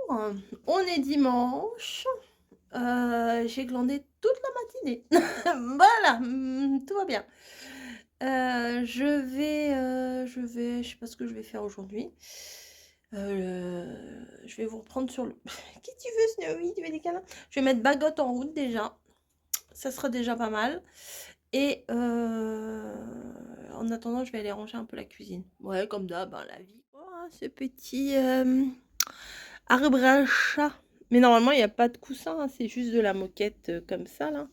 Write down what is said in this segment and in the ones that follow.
On est dimanche. J'ai glandé toute la matinée. Voilà, tout va bien. Je sais pas ce que je vais faire aujourd'hui. Je vais vous reprendre sur le «Qui tu veux Snowy? Tu veux des câlins?» Je vais mettre Bagotte en route déjà, ça sera déjà pas mal et en attendant, je vais aller ranger un peu la cuisine. Ouais, comme d'hab, hein, la vie. Oh, ce petit, arbre à chat. Mais normalement, il y a pas de coussin, hein, c'est juste de la moquette, comme ça là.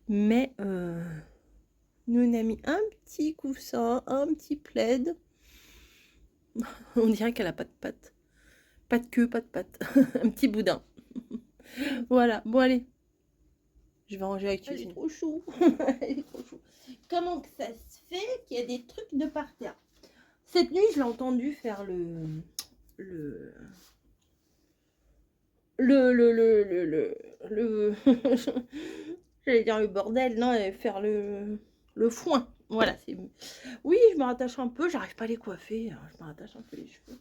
Mais nous on a mis un petit coussin, un petit plaid. On dirait qu'elle a pas de pattes. Pas de queue, pas de pattes. Un petit boudin. Voilà, bon allez, je vais ranger la cuisine. Elle est trop chou. Elle est trop chou. Comment que ça se fait qu'il y a des trucs de par terre? Cette nuit, je l'ai entendu faire le le j'allais dire le bordel, non, faire le foin. Voilà, c'est oui, je me rattache un peu, j'arrive pas à les coiffer, hein, je me rattache un peu les cheveux.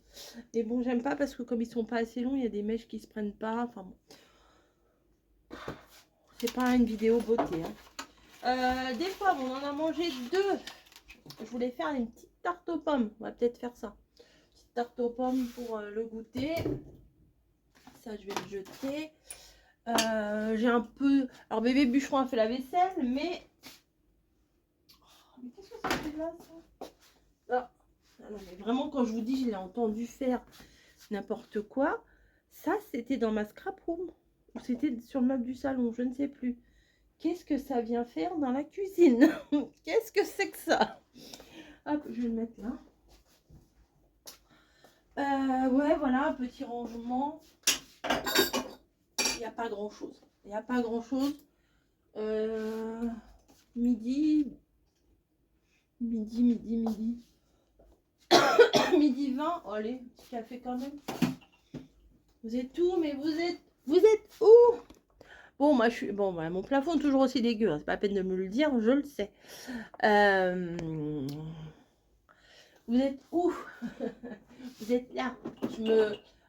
Mais bon, j'aime pas parce que comme ils sont pas assez longs, il y a des mèches qui se prennent pas, enfin bon. C'est pas une vidéo beauté, hein. Des fois, on en a mangé 2. Je voulais faire une petite tarte aux pommes. On va peut-être faire ça. Petite tarte aux pommes pour le goûter. Ça, je vais le jeter. J'ai un peu... Alors, bébé bûcheron a fait la vaisselle, mais... Oh, mais qu'est-ce que ça fait là, ça? Ah. Ah non, mais vraiment, quand je vous dis, je l'ai entendu faire n'importe quoi. Ça, c'était dans ma scrap room. Ou c'était sur le meuble du salon, je ne sais plus. Qu'est-ce que ça vient faire dans la cuisine? Qu'est-ce que c'est que ça? Hop, je vais le mettre là. Ouais, voilà, un petit rangement. Il n'y a pas grand-chose. Il n'y a pas grand-chose. Midi. Midi 20. Oh, allez, petit café quand même. Vous êtes où? Mais vous êtes où? Bon, moi, je suis... Bon, bah, mon plafond est toujours aussi dégueu. Hein. C'est pas la peine de me le dire, je le sais. Vous êtes où? Vous êtes là.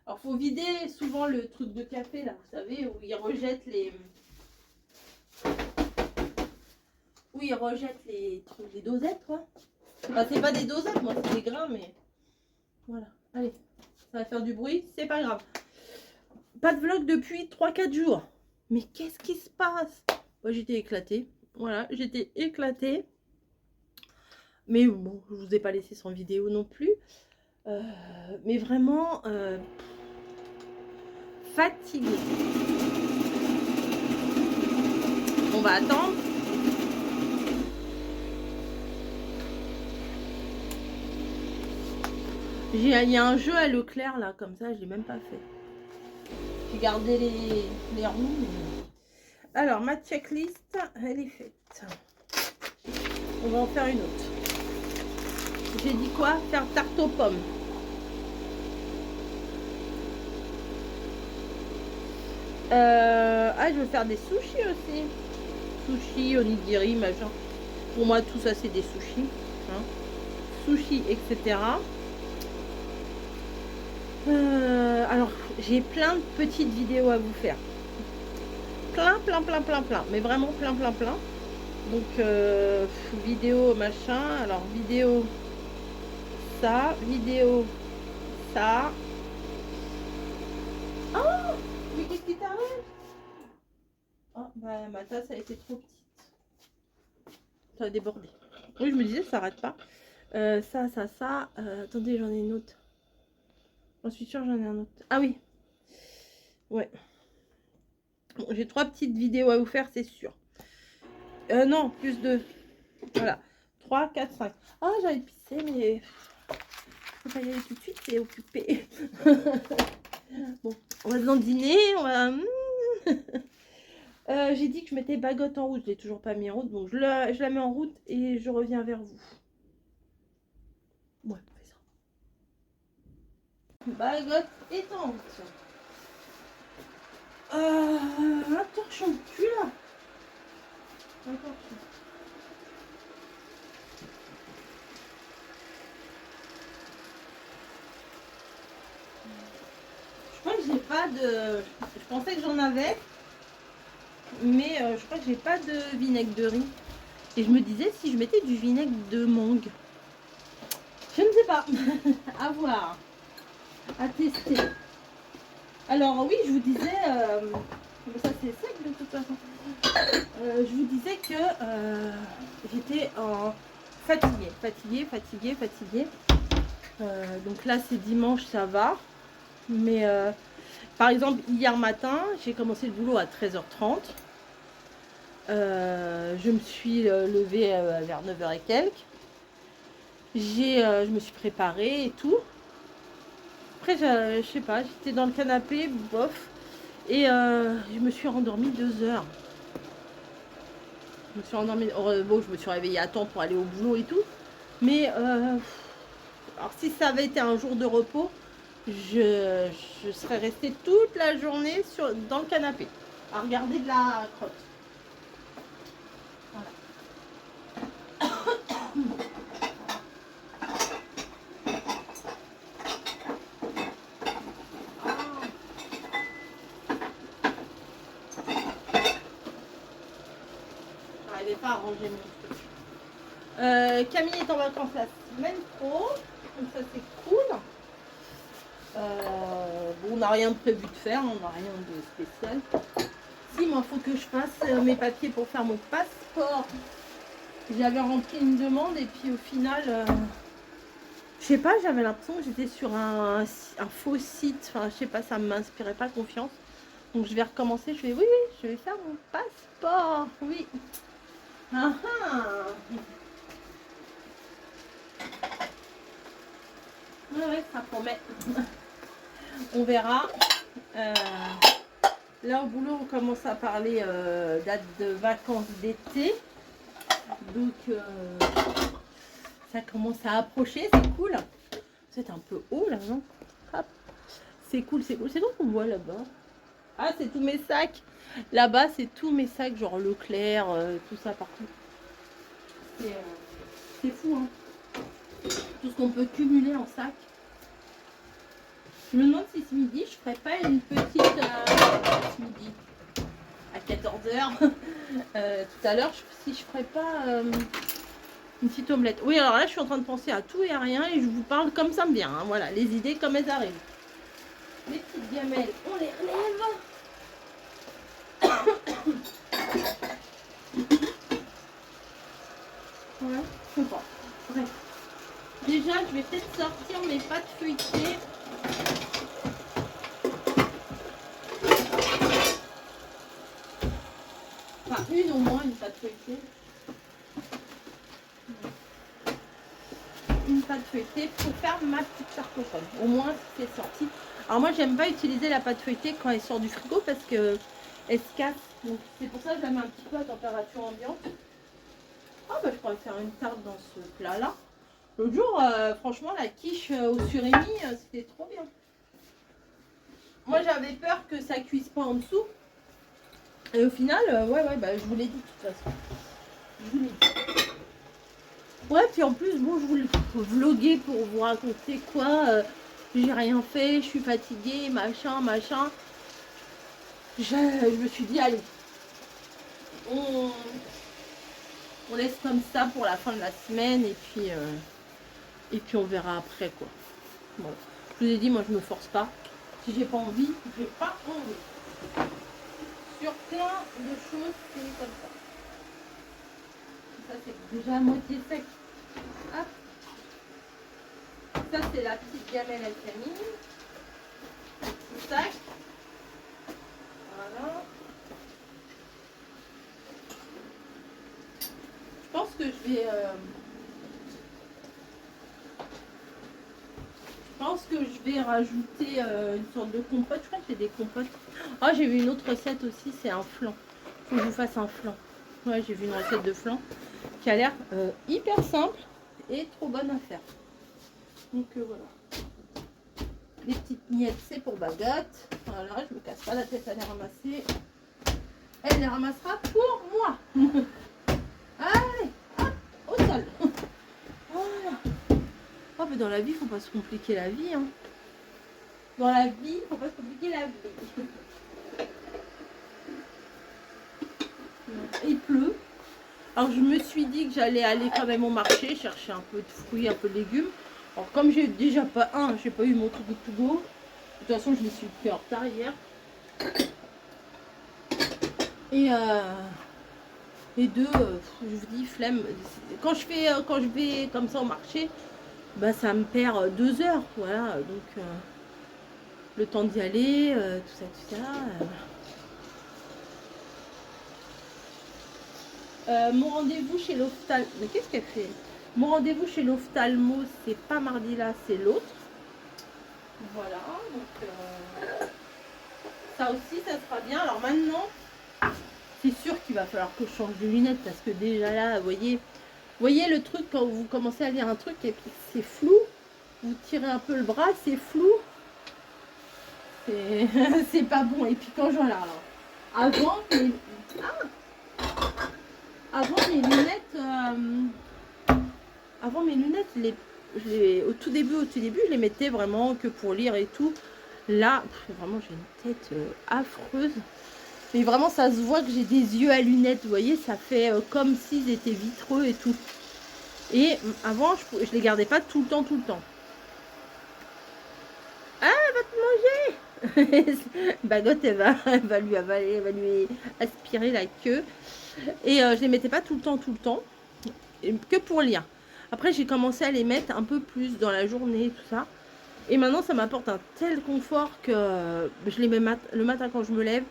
Alors, faut vider souvent le truc de café, là, vous savez, où ils rejettent les... Où ils rejettent les trucs, les dosettes, quoi. Enfin, c'est pas des dosettes, moi, c'est des grains, mais... Voilà. Allez, ça va faire du bruit, c'est pas grave. Pas de vlog depuis 3-4 jours. Mais qu'est-ce qui se passe? Moi, j'étais éclatée. Voilà, j'étais éclatée. Mais bon, je vous ai pas laissé sans vidéo non plus. Mais vraiment fatiguée. On va attendre. Il y a un jeu à Leclerc là, comme ça, je l'ai même pas fait. J'ai gardé les roues. Mais... Alors, ma checklist, elle est faite. On va en faire une autre. J'ai dit quoi? Faire tarte aux pommes. Ah, je veux faire des sushis aussi. Sushi, onigiri, machin. Pour moi, tout ça, c'est des sushis. Hein. Sushi, etc. Alors, j'ai plein de petites vidéos à vous faire. Plein. Mais vraiment plein. Donc, vidéo, machin. Alors, vidéo, ça. Vidéo, ça. Oh, mais qu'est-ce qui t'arrive? Oh, bah, ma tasse a été trop petite. Ça a débordé. Oui, je me disais, ça arrête pas. Ça. Attendez, j'en ai une autre. J'en suis sûre, j'en ai un autre. Ah oui. Ouais. Bon, j'ai 3 petites vidéos à vous faire, c'est sûr. Non, plus 2. Voilà. 3, 4, 5. Ah, j'allais pisser, mais... Faut pas y aller tout de suite, c'est occupé. Bon, on va dans le dîner, on va... j'ai dit que je mettais Bagotte en route, je l'ai toujours pas mis en route, donc je la mets en route et je reviens vers vous. Ouais, on fait ça. Bagotte est en route. Attention, je suis là. Attention. crois que j'ai pas de... Je pensais que j'en avais, mais je crois que j'ai pas de vinaigre de riz. Et je me disais si je mettais du vinaigre de mangue. Je ne sais pas. À voir. À tester. Alors oui, je vous disais... ça c'est sec de toute façon. Je vous disais que j'étais fatiguée. Donc là c'est dimanche, ça va. Mais par exemple, hier matin, j'ai commencé le boulot à 13h30. Je me suis levée vers 9h et quelques. Je me suis préparée et tout. Après, je sais pas, j'étais dans le canapé, bof. Et je me suis rendormie 2 heures. Je me suis endormie. Bon, je me suis réveillée à temps pour aller au boulot et tout. Mais alors si ça avait été un jour de repos, je serais restée toute la journée dans le canapé à regarder de la crotte. Voilà. J'arrivais pas à ranger mon truc. Camille est en vacances la semaine pro, donc ça c'est cool. Bon, on n'a rien de prévu de faire, on n'a rien de spécial. Si, moi, il faut que je fasse mes papiers pour faire mon passeport. J'avais rempli une demande et puis au final, je sais pas, j'avais l'impression que j'étais sur un faux site. Enfin, je sais pas, ça ne m'inspirait pas confiance. Donc je vais recommencer, oui, je vais faire mon passeport, oui. Ah ah. Ouais, ça promet. On verra. Là au boulot on commence à parler date de vacances d'été. Donc ça commence à approcher, c'est cool. C'est un peu haut là, non? Hop. C'est cool, c'est cool. C'est donc qu'on voit là-bas. Ah, c'est tous mes sacs. Là-bas, c'est tous mes sacs, genre Leclerc, tout ça partout. C'est fou, hein. Tout ce qu'on peut cumuler en sac. Je me demande si ce midi, je ferais pas une petite... ce midi, à 14h, tout à l'heure, si je ferais pas une petite omelette. Oui, alors là, je suis en train de penser à tout et à rien et je vous parle comme ça me vient. Hein, voilà, les idées comme elles arrivent. Les petites gamelles, on les relève. Ouais, je sais pas. Bref. Déjà, je vais peut-être sortir mes pâtes feuilletées. Enfin, une au moins, une pâte feuilletée. Une pâte feuilletée pour faire ma petite tarte aux pommes. Au moins, c'est sorti. Alors moi, j'aime pas utiliser la pâte feuilletée quand elle sort du frigo parce que elle se casse. Donc c'est pour ça que je la mets un petit peu à température ambiante. Ah bah je pourrais faire une tarte dans ce plat-là. L'autre jour, franchement, la quiche au surimi, c'était trop bien. Moi, j'avais peur que ça cuise pas en dessous. Et au final, ouais, bah, je vous l'ai dit de toute façon. Je vous l'ai dit. Ouais, puis en plus, bon, je voulais vloguer pour vous raconter quoi. J'ai rien fait, je suis fatiguée, machin. Je me suis dit, allez, on laisse comme ça pour la fin de la semaine et puis on verra après quoi. Bon, je vous ai dit, moi je me force pas. Si j'ai pas envie, j'ai pas envie. Sur plein de choses, c'est comme ça. Ça c'est déjà à moitié sec. Hop. Ça c'est la petite gamelle alcamine. Petit sac. Voilà. Je pense que je vais rajouter une sorte de compote. Je crois que j'ai des compotes. Ah, j'ai vu une autre recette aussi, c'est un flan. Faut que je vous fasse un flan. Ouais, j'ai vu une recette de flan qui a l'air hyper simple et trop bonne à faire. Donc voilà. Les petites miettes, c'est pour Bagotte. Voilà, je me casse pas la tête à les ramasser. Elle les ramassera pour moi. Allez, hop, au sol. Voilà. Oh, mais dans la vie, faut pas se compliquer la vie. Hein. Dans la vie, faut pas se compliquer la vie. Il pleut. Alors je me suis dit que j'allais aller quand même au marché, chercher un peu de fruits, un peu de légumes. Alors comme j'ai déjà pas j'ai pas eu mon to go to go. De toute façon je me suis pris en retard hier. Et deux, je vous dis flemme. Quand je vais comme ça au marché, bah ça me perd 2 heures, voilà. Donc le temps d'y aller, tout ça, tout ça. Mon rendez-vous chez l'ophtalmo. Mais qu'est-ce qu'elle fait? Mon rendez-vous chez l'ophtalmo, c'est pas mardi là, c'est l'autre. Voilà, donc ça aussi, ça sera bien. Alors maintenant, c'est sûr qu'il va falloir que je change de lunettes parce que déjà là, voyez le truc quand vous commencez à lire un truc et puis c'est flou. Vous tirez un peu le bras, c'est flou. C'est pas bon. Et puis quand je alors, avant, mes, avant mes lunettes, au tout début, je les mettais vraiment que pour lire et tout. Là, vraiment, j'ai une tête affreuse. Mais vraiment, ça se voit que j'ai des yeux à lunettes, vous voyez, ça fait comme s'ils étaient vitreux et tout. Et avant, je les gardais pas tout le temps, tout le temps. Ah, elle va te manger. Bagotte, elle va lui avaler, elle va lui aspirer la queue. Et je les mettais pas tout le temps, que pour lire. Après, j'ai commencé à les mettre un peu plus dans la journée, tout ça. Et maintenant, ça m'apporte un tel confort que je les mets le matin quand je me lève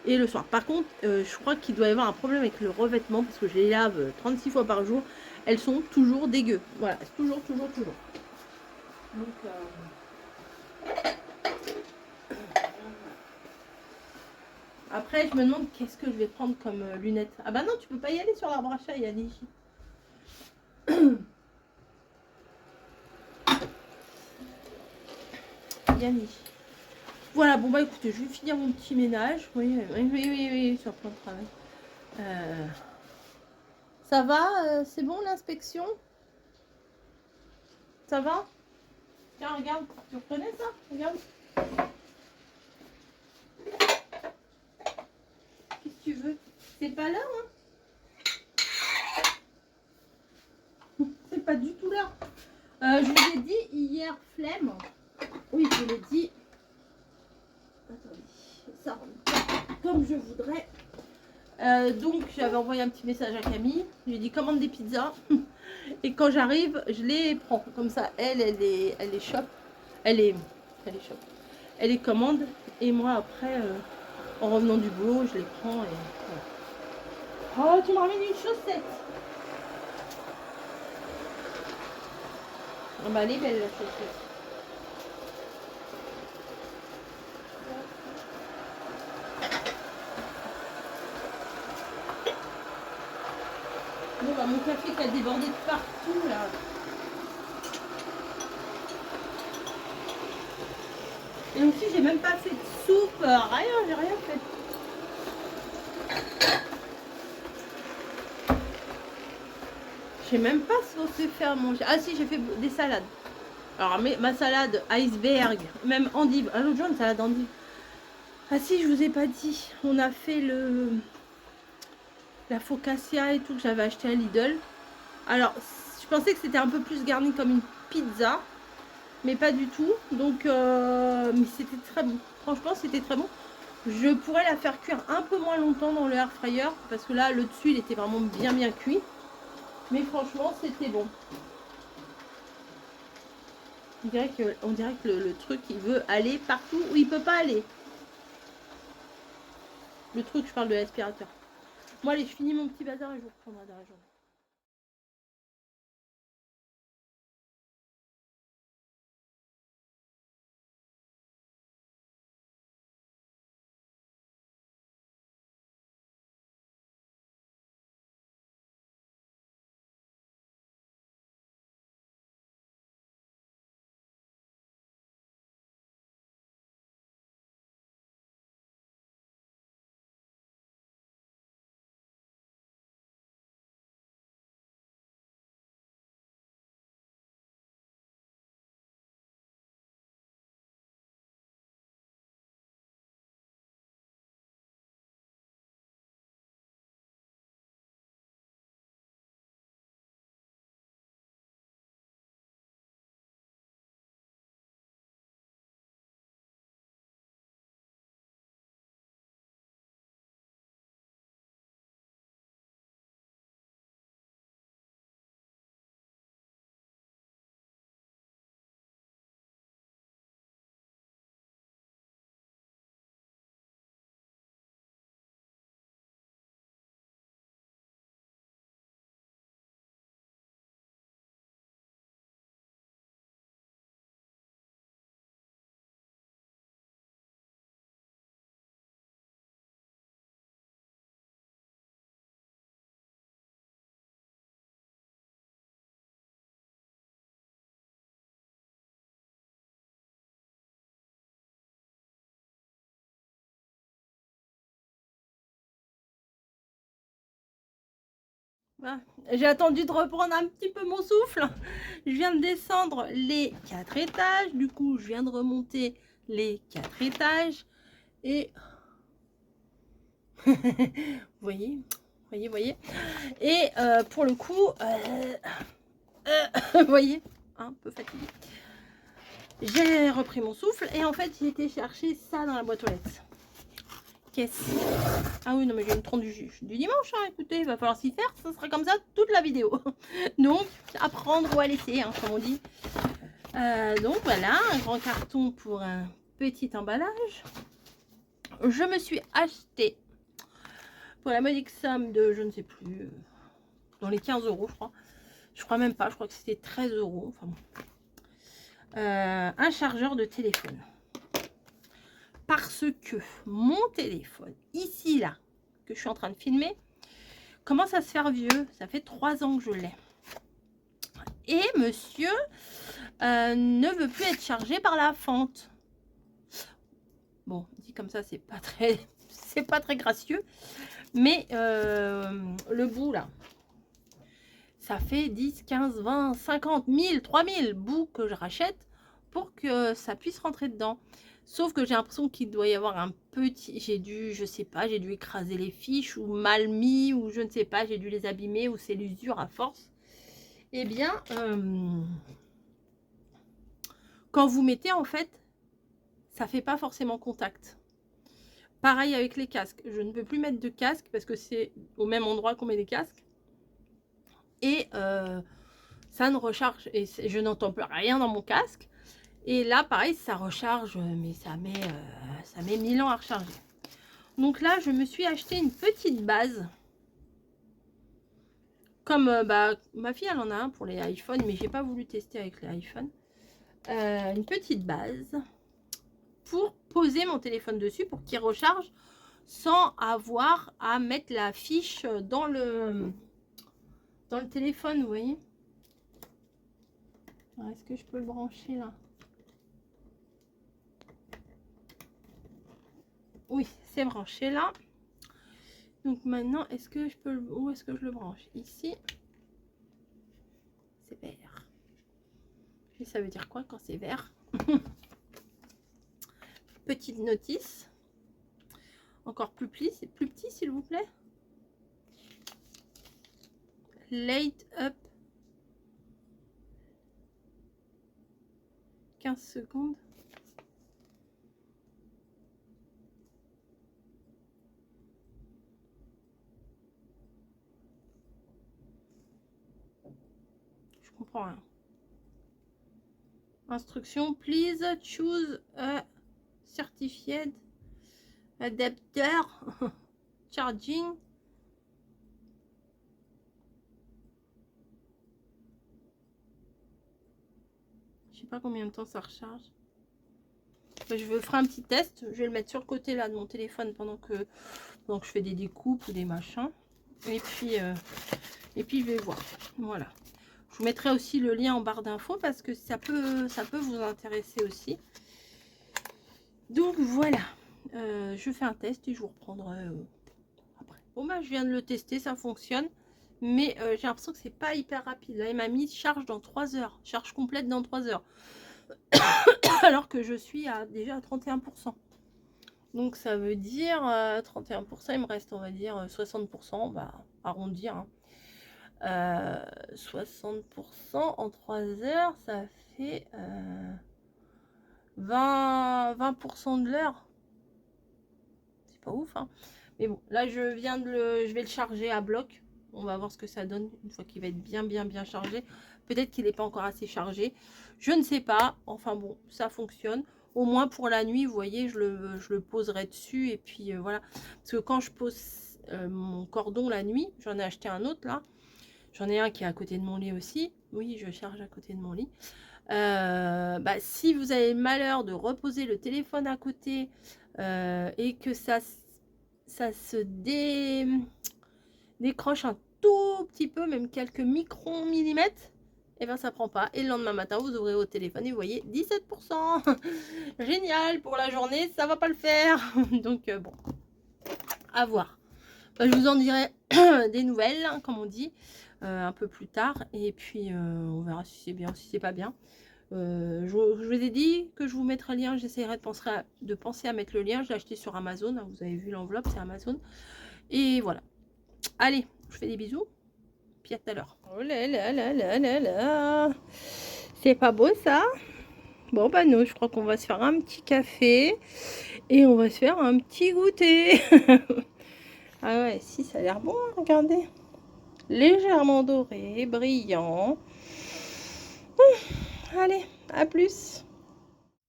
et le soir. Par contre, je crois qu'il doit y avoir un problème avec le revêtement parce que je les lave 36 fois par jour. Elles sont toujours dégueu. Voilà, toujours. Donc, après, je me demande qu'est-ce que je vais prendre comme lunettes. Ah bah non, tu peux pas y aller sur l'arbre à chat, Yannick. Yannick. Voilà, bon bah écoutez, je vais finir mon petit ménage. Oui, sur le plan de travail. Ça va c'est bon l'inspection? Ça va? Tiens, regarde, tu reconnais ça? Regarde. Qu'est-ce que tu veux? C'est pas là, hein? C'est pas du tout là. Je vous ai dit hier, flemme. Oui, je vous l'ai dit. Attendez, ça rentre comme je voudrais. Donc, j'avais envoyé un petit message à Camille. Je lui ai dit commande des pizzas. Et quand j'arrive, je les prends. Comme ça, elle les chope. Elle les chope. Elle les commande. Et moi, après, en revenant du boulot, je les prends. Et voilà. Oh, tu me ramènes une chaussette. Ah bah, elle est belle la chaussette. Bon bah, mon café qui a débordé de partout là. Et aussi, j'ai même pas fait de soupe, rien, j'ai rien fait. J'ai même pas saucé faire manger. Ah si, j'ai fait des salades. Alors, ma salade iceberg, même endive. Un autre jour, une salade endive. Ah si, je vous ai pas dit. On a fait la focaccia et tout que j'avais acheté à Lidl. Alors, je pensais que c'était un peu plus garni comme une pizza. Mais pas du tout. Donc, mais c'était très bon. Franchement, c'était très bon. Je pourrais la faire cuire un peu moins longtemps dans le air fryer. Parce que là, le dessus, il était vraiment bien cuit. Mais franchement, c'était bon. On dirait que le truc, il veut aller partout où il peut pas aller. Le truc, je parle de l'aspirateur. Moi, allez, je finis mon petit bazar et je vous reprendrai dans la journée. Voilà. J'ai attendu de reprendre un petit peu mon souffle. Je viens de descendre les 4 étages. Du coup, je viens de remonter les 4 étages. Et vous voyez, voyez, voyez. Et pour le coup, vous voyez, un peu fatiguée. J'ai repris mon souffle et en fait, j'ai été chercher ça dans la boîte aux lettres. Qu'est-ce? Ah oui, non, mais j'ai une tronche du dimanche, hein, écoutez, il va falloir s'y faire, ça sera comme ça toute la vidéo. Donc, à prendre ou à laisser, hein, comme on dit. Donc voilà, un grand carton pour un petit emballage. Je me suis acheté pour la modique somme de, je ne sais plus, dans les 15 €, je crois. Je crois même pas, je crois que c'était 13 €. Enfin bon. Un chargeur de téléphone. Parce que mon téléphone, ici, là, que je suis en train de filmer, commence à se faire vieux. Ça fait 3 ans que je l'ai. Et monsieur ne veut plus être chargé par la fente. Bon, dit comme ça, c'est pas très gracieux. Mais le bout, là, ça fait 10, 15, 20, 50, 1000, 3000 bouts que je rachète pour que ça puisse rentrer dedans. Sauf que j'ai l'impression qu'il doit y avoir un petit... J'ai dû, je sais pas, j'ai dû écraser les fiches ou mal mis ou je ne sais pas, j'ai dû les abîmer ou c'est l'usure à force. Eh bien, quand vous mettez, en fait, ça fait pas forcément contact. Pareil avec les casques. Je ne peux plus mettre de casque parce que c'est au même endroit qu'on met les casques. Et ça ne recharge. Et je n'entends plus rien dans mon casque. Et là, pareil, ça recharge, mais ça met 1000 ans à recharger. Donc là, je me suis acheté une petite base. Comme ma fille, elle en a un pour les iPhones, mais j'ai pas voulu tester avec les iPhones. Une petite base pour poser mon téléphone dessus pour qu'il recharge sans avoir à mettre la fiche dans le téléphone, vous voyez. Est-ce que je peux le brancher là? Oui, c'est branché là. Donc maintenant, est-ce que je peux où est-ce que je le branche? Ici. C'est vert. Et ça veut dire quoi quand c'est vert? Petite notice. Encore plus petit, s'il vous plaît. Light up. 15 secondes. Je comprends rien. Instruction, please choose a certified adapter charging. Je sais pas combien de temps ça recharge. Je ferai un petit test. Je vais le mettre sur le côté là de mon téléphone pendant que je fais des découpes ou des machins. Et puis je vais voir. Voilà. Je vous mettrai aussi le lien en barre d'infos parce que ça peut vous intéresser aussi. Donc voilà. Je fais un test et je vous reprendrai après. Bon bah je viens de le tester, ça fonctionne. Mais j'ai l'impression que c'est pas hyper rapide. Là, il m'a mis charge dans 3 heures. Charge complète dans 3 heures. Alors que je suis déjà à 31%. Donc ça veut dire 31%, il me reste on va dire 60%, on va arrondir. Hein. 60% en 3 heures, ça fait 20% de l'heure. C'est pas ouf, hein. Mais bon, là je vais le charger à bloc. On va voir ce que ça donne une fois qu'il va être bien chargé. Peut-être qu'il n'est pas encore assez chargé. Je ne sais pas. Enfin bon, ça fonctionne. Au moins pour la nuit, vous voyez, je le poserai dessus. Et puis voilà. Parce que quand je pose mon cordon la nuit, j'en ai acheté un autre là. J'en ai un qui est à côté de mon lit aussi. Oui, je charge à côté de mon lit. Si vous avez le malheur de reposer le téléphone à côté et que ça se décroche un tout petit peu, même quelques micro-millimètres, et bien ça prend pas. Et le lendemain matin, vous ouvrez au téléphone et vous voyez 17%. Génial, pour la journée, ça va pas le faire. Donc bon, à voir. De toute Je vous en dirai des nouvelles, hein, comme on dit, un peu plus tard. Et puis, on verra si c'est bien, si c'est pas bien. Je vous ai dit que je vous mettrai le lien. J'essaierai de penser à mettre le lien. Je l'ai acheté sur Amazon. Hein, vous avez vu l'enveloppe, c'est Amazon. Et voilà. Allez, je vous fais des bisous. Puis à tout à l'heure. Oh là là là là là là. C'est pas beau ça? Bon bah nous, je crois qu'on va se faire un petit café. Et on va se faire un petit goûter. Ah ouais, si, ça a l'air bon, hein, regardez. Légèrement doré, brillant. Allez, à plus.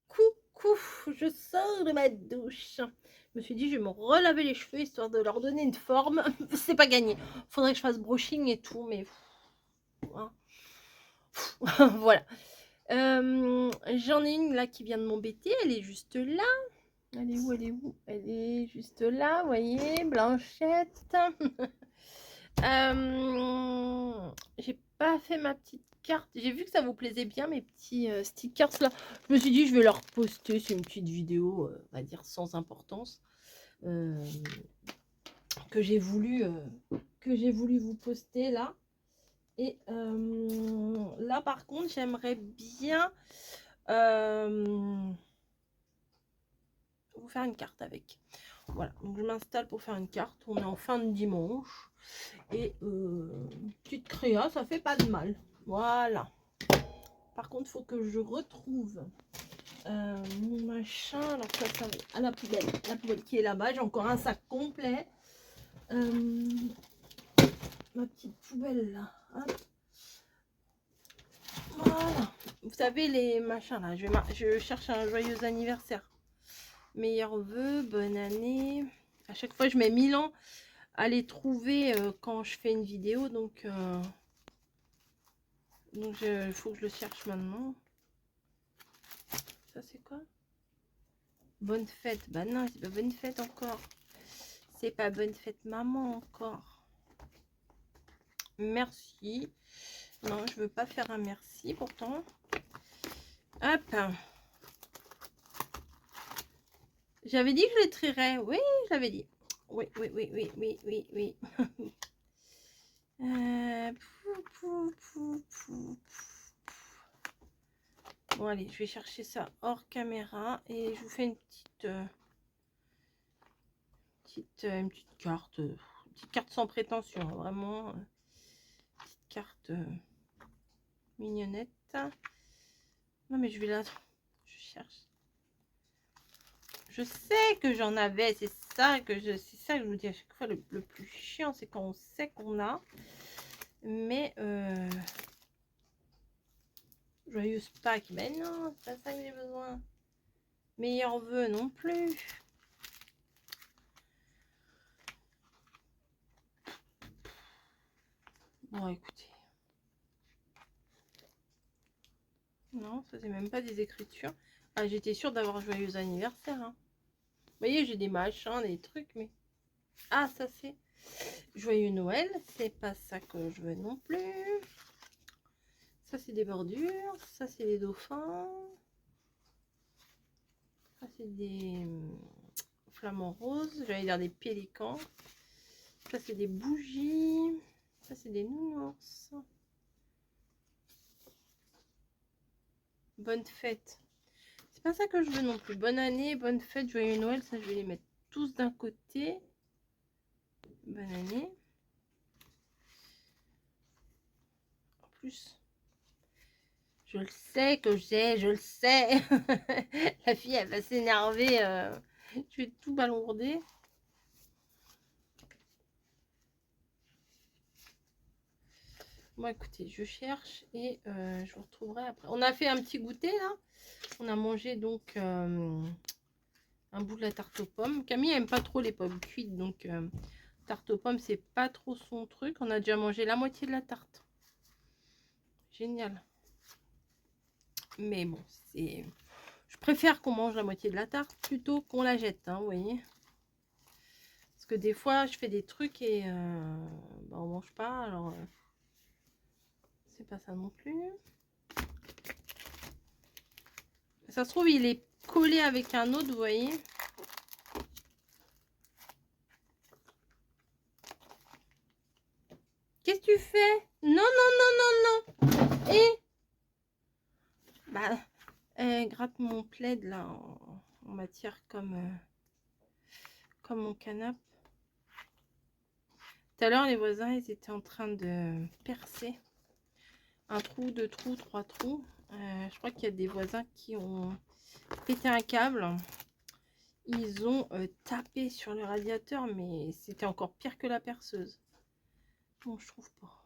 Coucou, je sors de ma douche. Je me suis dit, je vais me relaver les cheveux histoire de leur donner une forme. C'est pas gagné. Faudrait que je fasse brushing et tout, mais... Hein. Voilà. J'en ai une là qui vient de m'embêter. Elle est juste là. Elle est où? Elle est où? Elle est juste là, vous voyez, Blanchette. J'ai pas fait ma petite carte. J'ai vu que ça vous plaisait bien, mes petits stickers là. Je me suis dit, je vais leur poster. C'est une petite vidéo, on va dire, sans importance. Que j'ai voulu vous poster là. Et là, par contre, j'aimerais bien vous faire une carte avec. Voilà, donc je m'installe pour faire une carte. On est en fin de dimanche. Et une petite créa, ça fait pas de mal. Voilà. Par contre, il faut que je retrouve mon machin. Alors ça à la poubelle. La poubelle qui est là-bas. J'ai encore un sac complet. Ma petite poubelle là. Hop. Voilà. Vous savez les machins là. Je cherche un joyeux anniversaire. Meilleurs vœux, bonne année. À chaque fois, je mets 1000 ans à les trouver quand je fais une vidéo. Donc il faut que je le cherche maintenant. Ça, c'est quoi? Bonne fête. Bah non, c'est pas bonne fête encore. C'est pas bonne fête maman encore. Merci. Non, je veux pas faire un merci pourtant. Hop. J'avais dit que je les trierais. Oui, j'avais dit. Oui, oui, oui, oui, oui, oui, oui. Bon, allez, je vais chercher ça hors caméra et je vous fais une petite carte sans prétention, hein, vraiment. Petite carte mignonnette. Non, mais je vais là. Je cherche. Je sais que j'en avais, c'est ça que je vous dis à chaque fois, le plus chiant, c'est quand on sait qu'on a. Mais joyeuse Pâques, mais non, c'est pas ça que j'ai besoin. Meilleurs vœux non plus. Bon, écoutez. Non, ça c'est même pas des écritures. Ah, j'étais sûre d'avoir joyeux anniversaire. Hein. Vous voyez, j'ai des machins, des trucs, mais... Ah, ça c'est joyeux Noël. C'est pas ça que je veux non plus. Ça c'est des bordures. Ça c'est des dauphins. Ça c'est des flamants roses. J'allais dire des pélicans. Ça c'est des bougies. Ça c'est des nounours. Bonne fête. C'est pas ça que je veux non plus. Bonne année, bonne fête, joyeux Noël. Ça je vais les mettre tous d'un côté. Bonne année. En plus, je le sais que je le sais. La fille, elle va s'énerver. Je vais tout balourder. Bon, écoutez, je cherche et je vous retrouverai après. On a fait un petit goûter, là. On a mangé, donc, un bout de la tarte aux pommes. Camille aime pas trop les pommes cuites, donc... tarte aux pommes, c'est pas trop son truc. On a déjà mangé la moitié de la tarte. Génial. Mais bon, c'est... Je préfère qu'on mange la moitié de la tarte plutôt qu'on la jette, hein, vous voyez. Parce que des fois, je fais des trucs et bah, on mange pas, alors... c'est pas ça non plus. Ça se trouve, il est collé avec un autre, vous voyez. que tu fais? Non, non, non, non, non. Et bah, gratte mon plaid là en matière comme mon canapé. Tout à l'heure, les voisins, ils étaient en train de percer un trou, deux trous, trois trous. Je crois qu'il y a des voisins qui ont pété un câble. Ils ont tapé sur le radiateur, mais c'était encore pire que la perceuse. Bon, je trouve pas.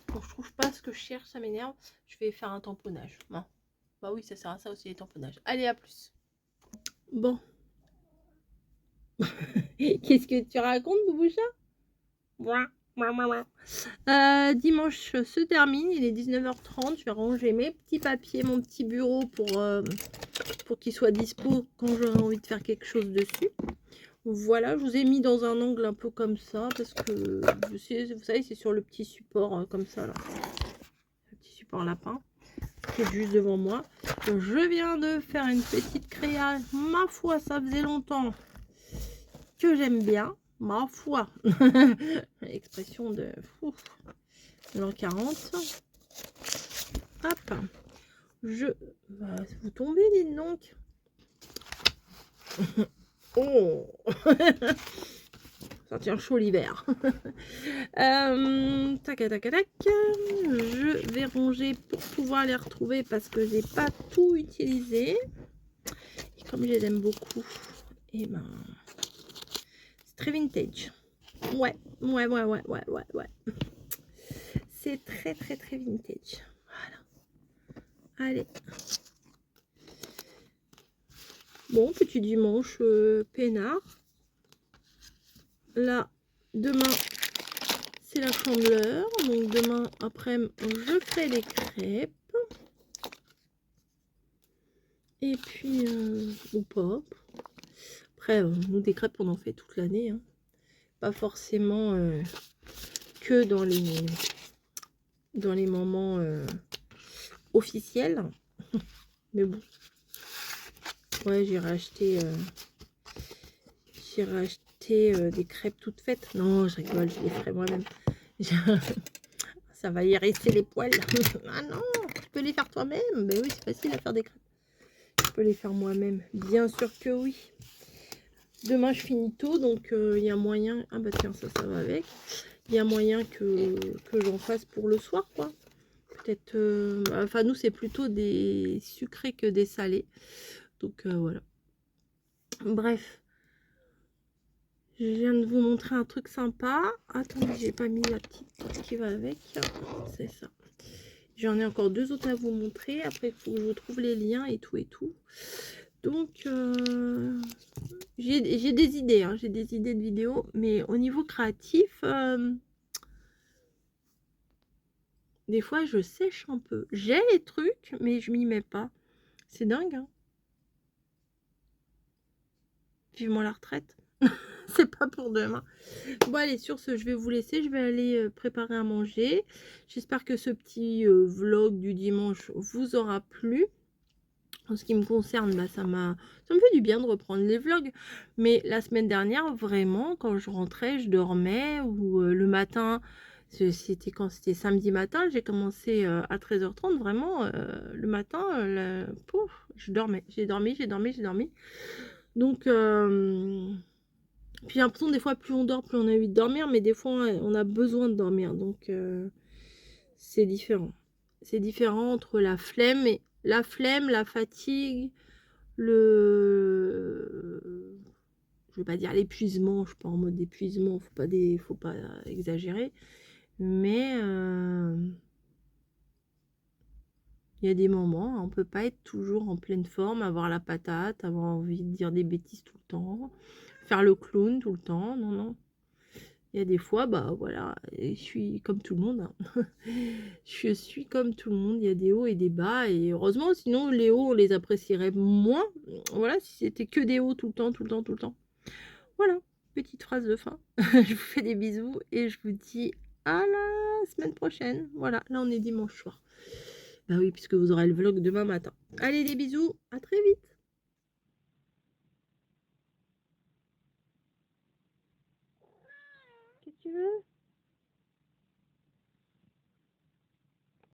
Bon, je trouve pas ce que je cherche, ça m'énerve. Je vais faire un tamponnage. Non. Bah oui, ça sert à ça aussi, les tamponnages. Allez, à plus. Bon. Qu'est-ce que tu racontes, Bouboucha? Dimanche se termine, il est 19h30. Je vais ranger mes petits papiers, mon petit bureau pour qu'il soit dispo quand j'aurai envie de faire quelque chose dessus. Voilà, je vous ai mis dans un angle un peu comme ça parce que vous savez, c'est sur le petit support comme ça là, le petit support lapin qui est juste devant moi. Je viens de faire une petite créa, ma foi, ça faisait longtemps que j'aime bien, ma foi. Expression de l'an 40. Hop, vous tombez, dites donc. Oh. Ça tient chaud l'hiver. Tac, tac, tac. Je vais ranger pour pouvoir les retrouver parce que j'ai pas tout utilisé. Et comme je les aime beaucoup, et ben c'est très vintage. Ouais. C'est très vintage. Voilà. Allez. Bon, petit dimanche peinard. Là, demain, c'est la chandeleur. Donc, demain, après, je ferai les crêpes. Et puis, ou pas. Après, nous, des crêpes, on en fait toute l'année. Hein. Pas forcément que dans les moments officiels. Mais bon. Ouais, j'ai racheté des crêpes toutes faites. Non, je rigole, je les ferai moi-même. Ça va y hérisser les poils. Ah non, tu peux les faire toi-même. Ben oui, c'est facile à faire des crêpes. Je peux les faire moi-même. Bien sûr que oui. Demain, je finis tôt, donc il y a moyen... Ah bah tiens, ça va avec. Il y a moyen que j'en fasse pour le soir, quoi. Peut-être... Enfin, nous, c'est plutôt des sucrés que des salés. Donc, voilà. Bref. Je viens de vous montrer un truc sympa. Attendez, j'ai pas mis la petite qui va avec. C'est ça. J'en ai encore deux autres à vous montrer. Après, il faut que je trouve les liens et tout et tout. Donc, j'ai des idées. Hein, j'ai des idées de vidéos. Mais au niveau créatif, des fois, je sèche un peu. J'ai les trucs, mais je m'y mets pas. C'est dingue. Hein. Vivement la retraite. C'est pas pour demain. Bon, allez, sur ce, je vais vous laisser. Je vais aller préparer à manger. J'espère que ce petit vlog du dimanche vous aura plu. En ce qui me concerne, bah, ça me fait du bien de reprendre les vlogs. Mais la semaine dernière, vraiment, quand je rentrais, je dormais. Ou le matin, c'était quand c'était samedi matin, j'ai commencé à 13h30. Vraiment, le matin, pouf, je dormais. J'ai dormi. Donc... Puis j'ai l'impression des fois plus on dort, plus on a envie de dormir, mais des fois on a besoin de dormir. Donc c'est différent. C'est différent entre la flemme, la fatigue, je vais pas dire l'épuisement, je suis pas en mode d'épuisement, faut pas exagérer. Mais il y a des moments, on peut pas être toujours en pleine forme, avoir la patate, avoir envie de dire des bêtises tout le temps. Faire le clown tout le temps, non. Il y a des fois, bah voilà, je suis comme tout le monde. Hein. Je suis comme tout le monde, il y a des hauts et des bas. Et heureusement, sinon les hauts, on les apprécierait moins. Voilà, si c'était que des hauts tout le temps. Voilà, petite phrase de fin. Je vous fais des bisous et je vous dis à la semaine prochaine. Voilà, là on est dimanche soir. Bah oui, puisque vous aurez le vlog demain matin. Allez, des bisous, à très vite. Qu'est-ce que tu veux?